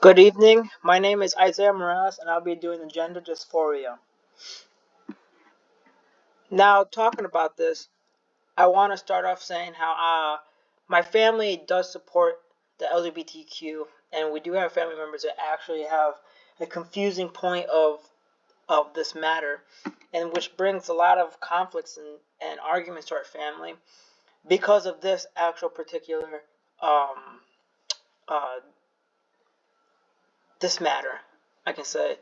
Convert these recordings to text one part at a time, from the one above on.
Good evening. My name is Isaiah Morales, and I'll be doing gender dysphoria. Now, talking about this, I want to start off saying how my family does support the LGBTQ, and we do have family members that actually have a confusing point of this matter, and which brings a lot of conflicts and arguments to our family because of this actual particular uh, this matter. I can say.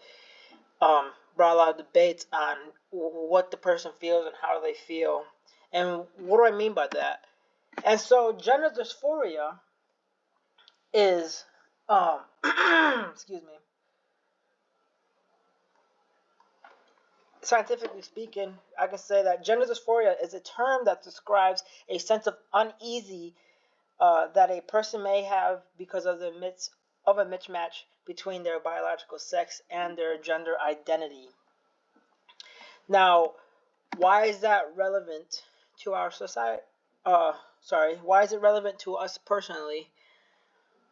Brought a lot of debates on what the person feels and how they feel. And what do I mean by that? And so gender dysphoria is, excuse me, scientifically speaking, I can say that gender dysphoria is a term that describes a sense of uneasy that a person may have because of a mismatch between their biological sex and their gender identity. Now, why is that relevant to our society? Why is it relevant to us personally?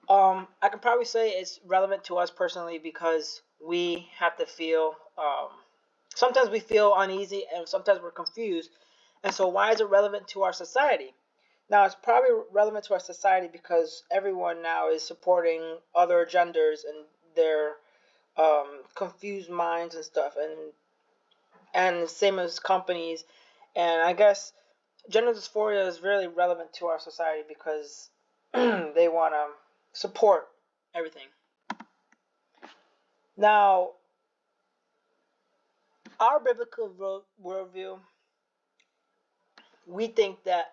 I can probably say it's relevant to us personally because we have to feel. Sometimes we feel uneasy and sometimes we're confused. And so, why is it relevant to our society? Now, it's probably relevant to our society because everyone now is supporting other genders and their confused minds and stuff, and same as companies. And I guess gender dysphoria is really relevant to our society because they want to support everything. Now, our biblical worldview, we think that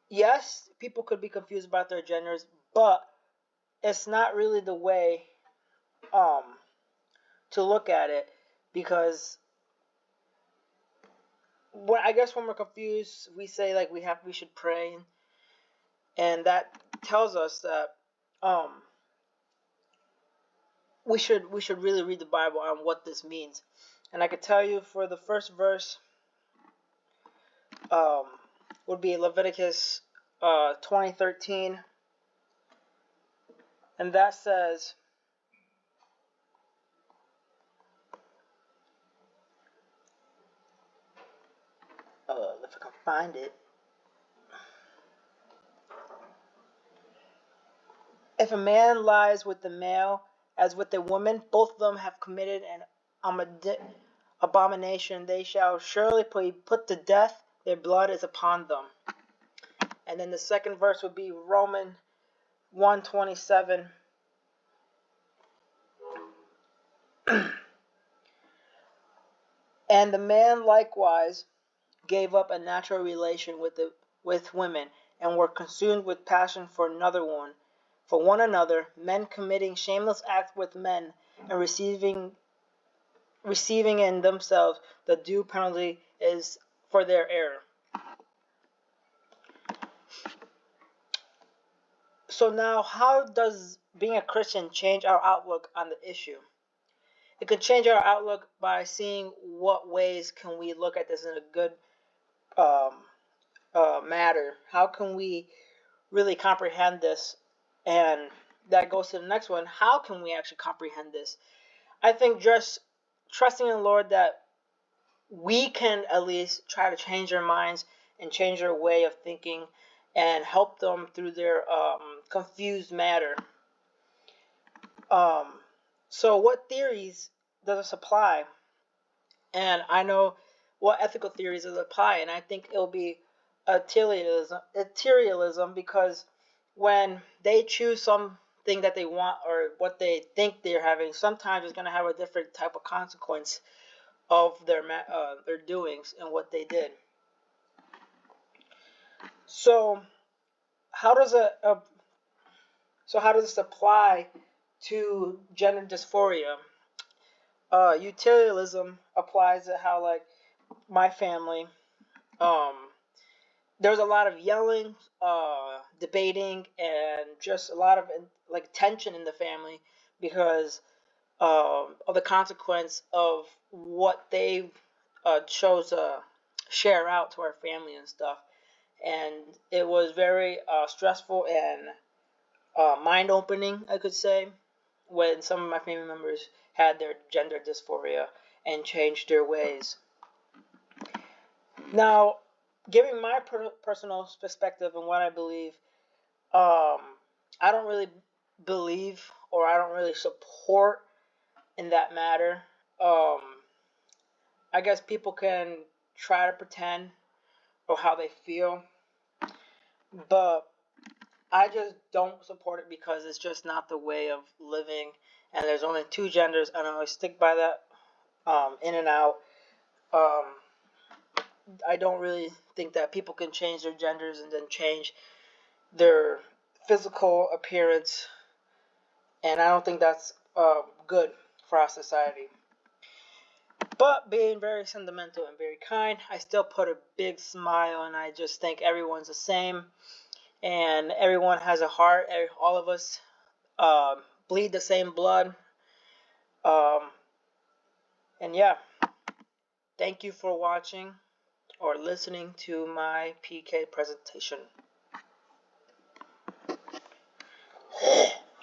yes, people could be confused about their genders, but it's not really the way um, to look at it because when we're confused, we say like we should pray, and that tells us that um, we should really read the Bible on what this means. And I could tell you for the first verse um, would be Leviticus 20:13, and that says, if I can find it, if a man lies with the male as with a woman, both of them have committed an abomination. They shall surely be put to death. Their blood is upon them. And then the second verse would be Romans 1:27. And the man likewise gave up a natural relation with women, and were consumed with passion for one another, men committing shameless acts with men, and receiving in themselves the due penalty is for their error. So now, how does being a Christian change our outlook on the issue? It could change our outlook by seeing what ways can we look at this in a good um, matter. How can we really comprehend this? And that goes to the next one. How can we actually comprehend this? I think just trusting in the Lord that we can at least try to change their minds and change their way of thinking and help them through their confused matter. So what theories does this apply? And I know what ethical theories does it apply, and I think it'll be materialism because when they choose something that they want or what they think they're having, sometimes it's going to have a different type of consequence of their doings and what they did. So how does this apply to gender dysphoria? Utilitarianism applies to how, like, my family, there was a lot of yelling, debating, and just a lot of like tension in the family because of the consequence of what they chose to share out to our family and stuff. And it was very stressful and mind opening, I could say. when some of my family members had their gender dysphoria and changed their ways. Now, giving my personal perspective and what I believe, I don't really believe or I don't really support in that matter. Um, I guess people can try to pretend or how they feel, but I just don't support it because it's just not the way of living. And there's only two genders, and I always stick by that. In and out. Um, I don't really think that people can change their genders and then change their physical appearance, and I don't think that's good for our society. But being very sentimental and very kind, I still put a big smile, and I just think everyone's the same, and everyone has a heart. All of us bleed the same blood. Um, and yeah, thank you for watching or listening to my PK presentation.